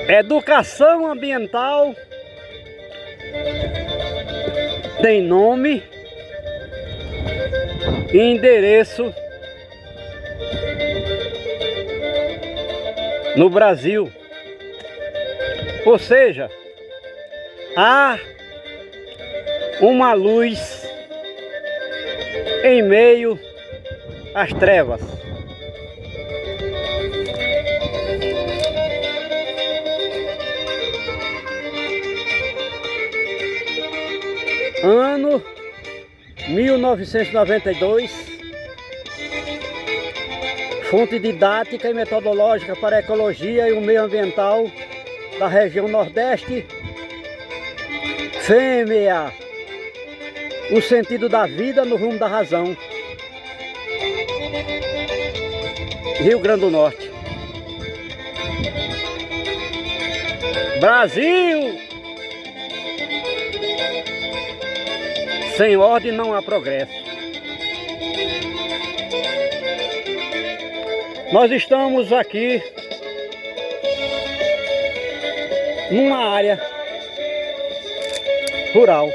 Educação ambiental tem nome e endereço no Brasil. Ou seja, há uma luz em meio às trevas. Ano 1992, fonte didática e metodológica para a ecologia e o meio ambiental da região Nordeste, fêmea, o sentido da vida no rumo da razão, Rio Grande do Norte. Brasil! Sem ordem não há progresso. Nós estamos aqui numa área rural.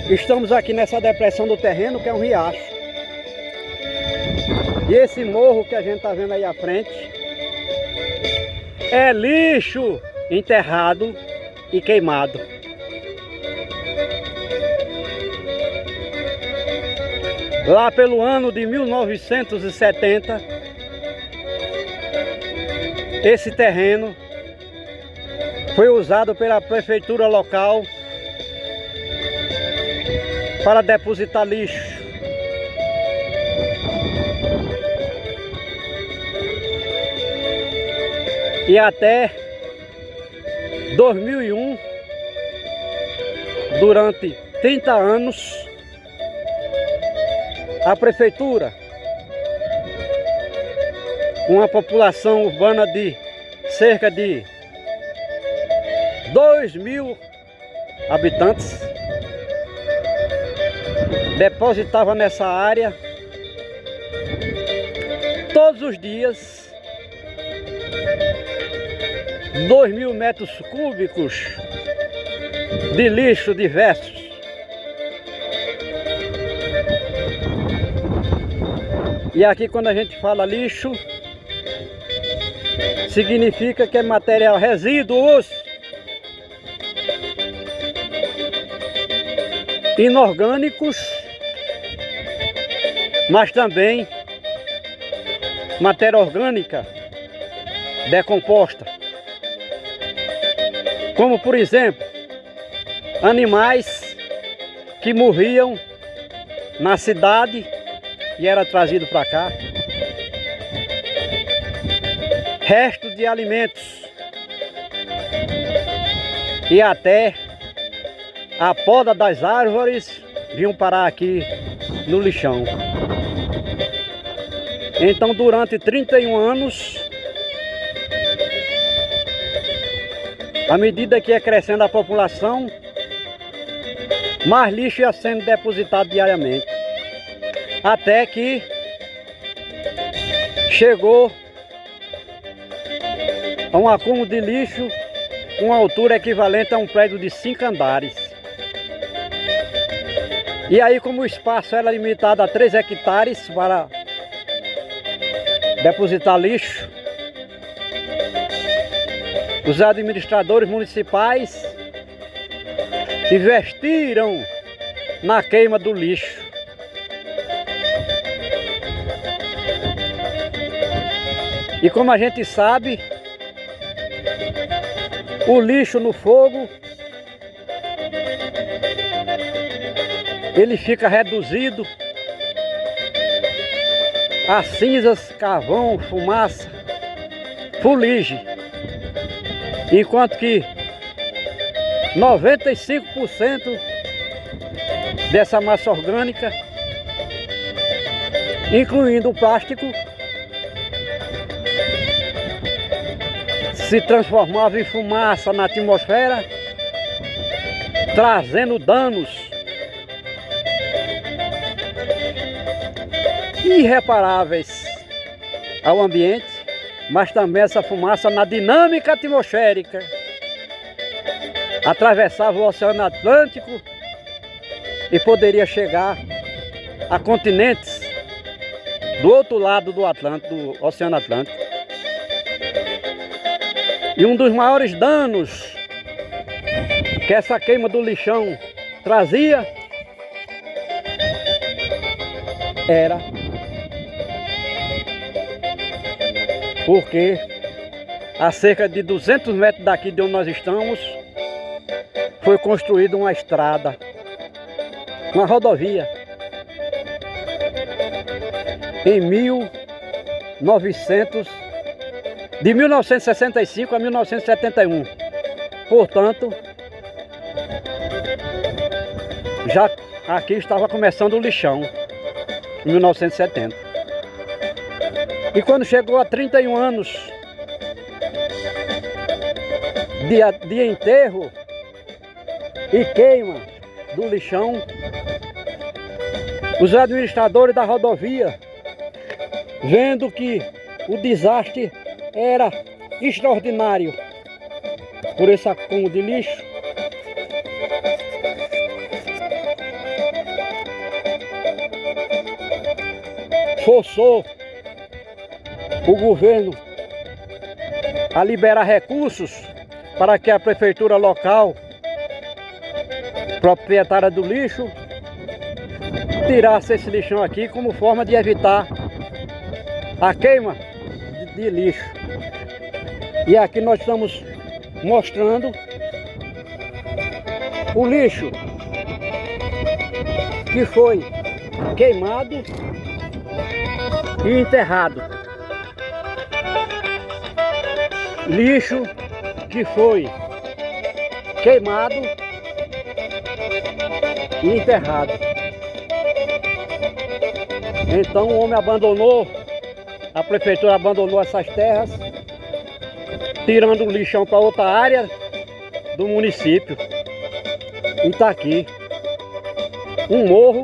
Estamos aqui nessa depressão do terreno, que é um riacho. E esse morro que a gente está vendo aí à frente é lixo enterrado e queimado. Lá pelo ano de 1970, esse terreno foi usado pela prefeitura local para depositar lixo. E até 2001, durante 30 anos, a prefeitura, com uma população urbana de cerca de 2.000 habitantes, depositava nessa área todos os dias 2.000 metros cúbicos de lixo diversos. E aqui, quando a gente fala lixo, significa que é material, resíduos inorgânicos, mas também matéria orgânica decomposta, como por exemplo animais que morriam na cidade e era trazido para cá, restos de alimentos e até a poda das árvores vinham parar aqui no lixão. Então, durante 31 anos, à medida que ia crescendo a população, mais lixo ia sendo depositado diariamente. Até que chegou a um acúmulo de lixo com altura equivalente a um prédio de 5 andares. E aí, como o espaço era limitado a 3 hectares para depositar lixo, os administradores municipais investiram na queima do lixo. E como a gente sabe, o lixo no fogo, ele fica reduzido a cinzas, carvão, fumaça, fuligem. Enquanto que 95% dessa massa orgânica, incluindo o plástico, se transformava em fumaça na atmosfera, trazendo danos irreparáveis ao ambiente mas também essa fumaça na dinâmica atmosférica atravessava o Oceano Atlântico e poderia chegar a continentes do outro lado do Atlântico, do Oceano Atlântico. E um dos maiores danos que essa queima do lixão trazia era porque a cerca de 200 metros daqui de onde nós estamos foi construída uma estrada, uma rodovia, em de 1965 a 1971. Portanto, já aqui estava começando o lixão, em 1970. E quando chegou a 31 anos de enterro e queima do lixão, os administradores da rodovia, vendo que o desastre era extraordinário por esse acúmulo de lixo, forçou o governo a liberar recursos para que a prefeitura local, proprietária do lixo, tirasse esse lixão aqui como forma de evitar a queima de lixo. E aqui nós estamos mostrando o lixo que foi queimado e enterrado. Lixo que foi queimado e enterrado. Então o homem abandonou, a prefeitura abandonou essas terras, tirando o lixão para outra área do município. E está aqui um morro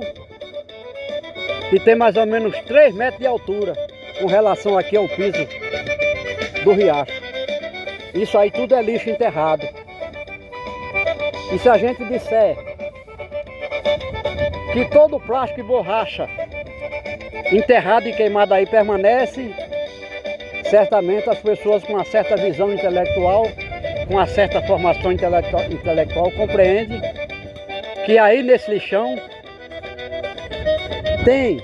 que tem mais ou menos 3 metros de altura com relação aqui ao piso do riacho. Isso aí tudo é lixo enterrado. E se a gente disser que todo plástico e borracha enterrado e queimado aí permanece, certamente as pessoas com uma certa visão intelectual, com uma certa formação intelectual compreendem que aí nesse lixão tem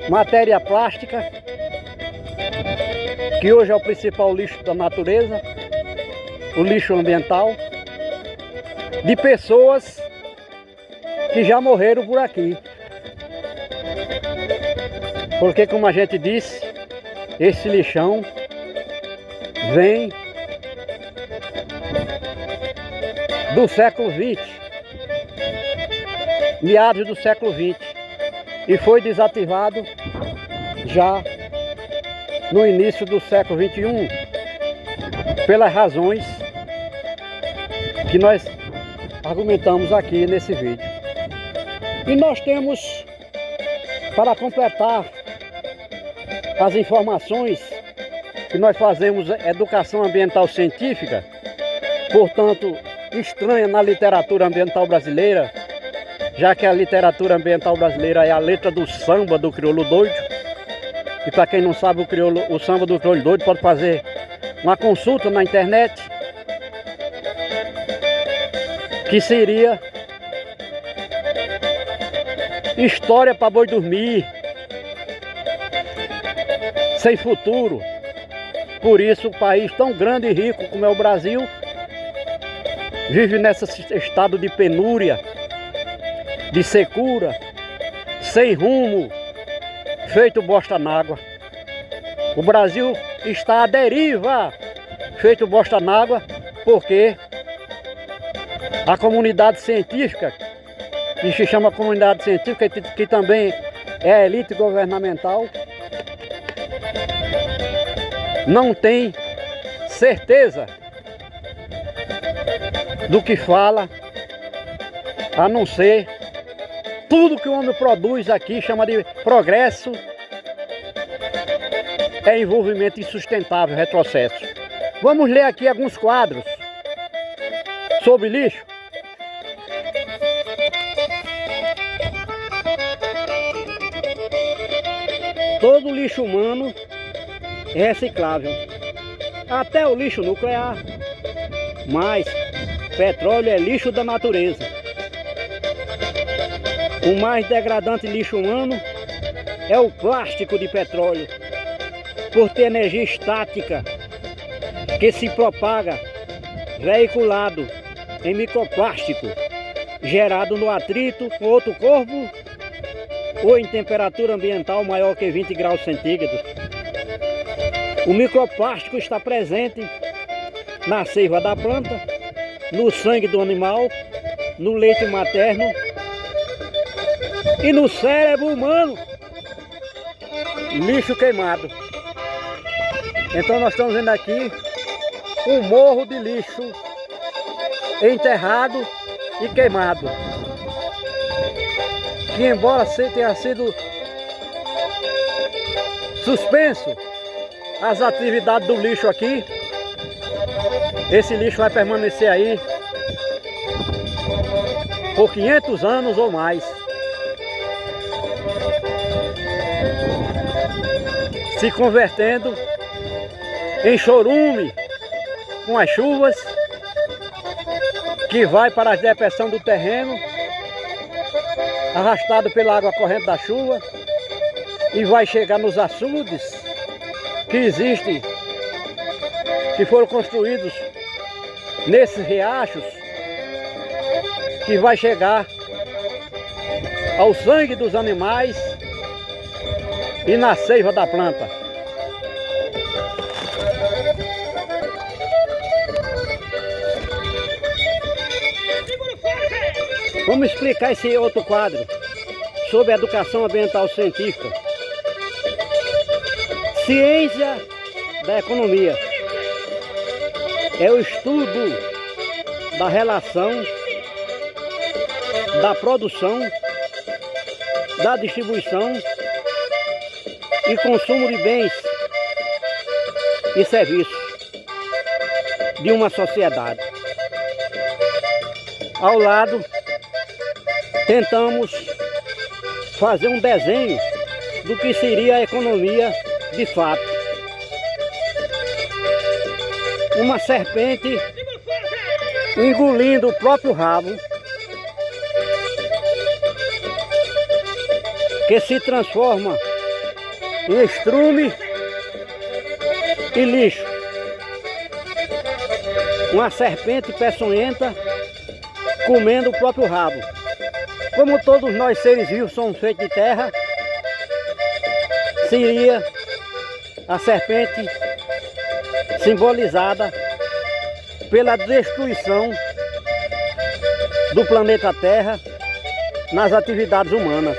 matéria plástica, que hoje é o principal lixo da natureza, o lixo ambiental, de pessoas que já morreram por aqui. Porque, como a gente disse, esse lixão vem do século XX, meados do século XX, e foi desativado já no início do século XXI, pelas razões que nós argumentamos aqui nesse vídeo. E nós temos, para completar as informações, que nós fazemos educação ambiental científica, portanto, estranha na literatura ambiental brasileira, já que a literatura ambiental brasileira é a letra do samba do crioulo doido. E para quem não sabe o samba do crioulo doido, pode fazer uma consulta na internet, que seria história para boi dormir, sem futuro. Por isso, o país tão grande e rico como é o Brasil vive nesse estado de penúria, de secura, sem rumo, feito bosta n'água. O Brasil está à deriva, feito bosta n'água, porque a comunidade científica, que se chama comunidade científica, que também é a elite governamental, não tem certeza do que fala, a não ser tudo que o homem produz aqui, chama de progresso, é envolvimento insustentável, retrocesso. Vamos ler aqui alguns quadros sobre lixo. Todo lixo humano é reciclável, até o lixo nuclear, mas petróleo é lixo da natureza. O mais degradante lixo humano é o plástico de petróleo, por ter energia estática que se propaga veiculado em microplástico, gerado no atrito com outro corpo ou em temperatura ambiental maior que 20 graus centígrados. O microplástico está presente na seiva da planta, no sangue do animal, no leite materno e no cérebro humano. Lixo queimado. Então nós estamos vendo aqui um morro de lixo enterrado e queimado, que embora tenha sido suspenso as atividades do lixo aqui, esse lixo vai permanecer aí por 500 anos ou mais, se convertendo em chorume com as chuvas, que vai para a depressão do terreno, arrastado pela água corrente da chuva, e vai chegar nos açudes que existem, que foram construídos nesses riachos, que vai chegar ao sangue dos animais e na seiva da planta. Vamos explicar esse outro quadro sobre educação ambiental científica. Ciência da economia é o estudo da relação da produção, da distribuição e consumo de bens e serviços de uma sociedade. Ao lado, tentamos fazer um desenho do que seria a economia de fato. Uma serpente engolindo o próprio rabo, que se transforma em estrume e lixo. Uma serpente peçonhenta comendo o próprio rabo. Como todos nós seres vivos somos feitos de terra, seria a serpente simbolizada pela destruição do planeta Terra nas atividades humanas,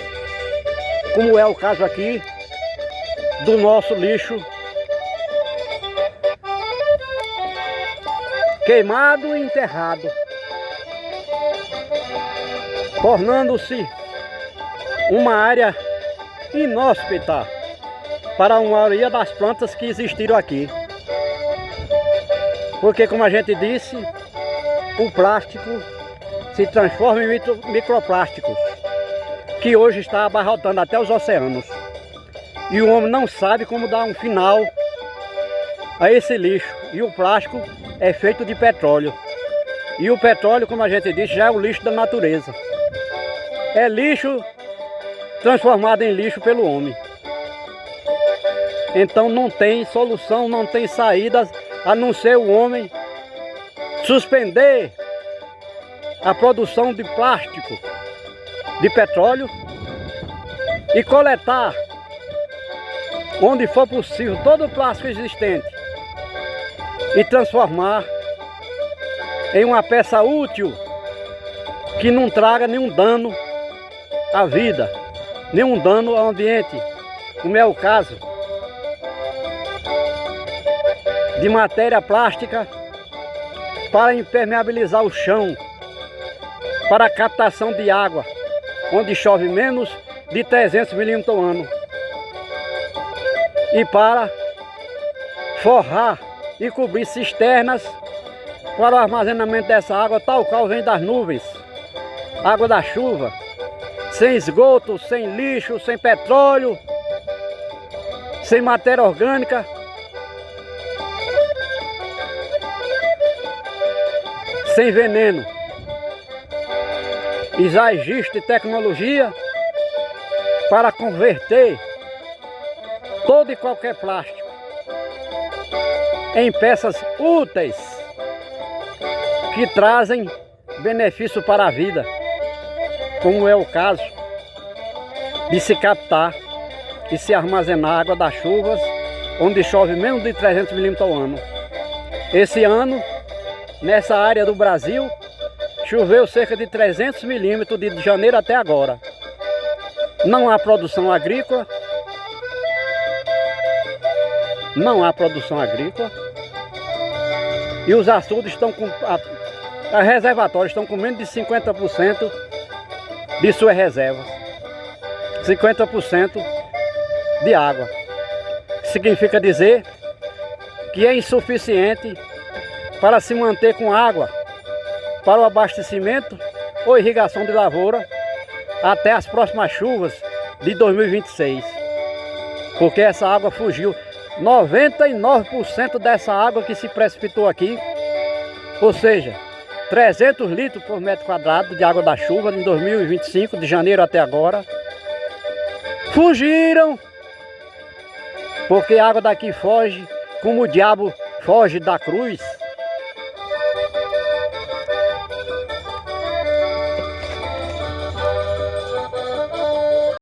como é o caso aqui do nosso lixo queimado e enterrado, tornando-se uma área inóspita para a maioria das plantas que existiram aqui. Porque, como a gente disse, o plástico se transforma em microplásticos, que hoje está abarrotando até os oceanos. E o homem não sabe como dar um final a esse lixo. E o plástico é feito de petróleo. E o petróleo, como a gente disse, já é o lixo da natureza. É lixo transformado em lixo pelo homem. Então não tem solução, não tem saídas, a não ser o homem suspender a produção de plástico, de petróleo, e coletar, onde for possível, todo o plástico existente e transformar em uma peça útil que não traga nenhum dano à vida, nenhum dano ao ambiente, como é o caso de matéria plástica para impermeabilizar o chão, para a captação de água, onde chove menos de 300 milímetros ao ano, e para forrar e cobrir cisternas para o armazenamento dessa água, tal qual vem das nuvens, água da chuva, sem esgoto, sem lixo, sem petróleo, sem matéria orgânica. Sem veneno. E já existe tecnologia para converter todo e qualquer plástico em peças úteis que trazem benefício para a vida, como é o caso de se captar e se armazenar água das chuvas, onde chove menos de 300 milímetros ao ano. Esse ano, nessa área do Brasil, choveu cerca de 300 milímetros de janeiro até agora. Não há produção agrícola. Não há produção agrícola. E os açudes estão com... Os reservatórios estão com menos de 50% de suas reservas. 50% de água. Significa dizer que é insuficiente para se manter com água para o abastecimento ou irrigação de lavoura até as próximas chuvas de 2026. Porque essa água fugiu. 99% dessa água que se precipitou aqui, ou seja, 300 litros por metro quadrado de água da chuva em 2025, de janeiro até agora, fugiram, porque a água daqui foge como o diabo foge da cruz.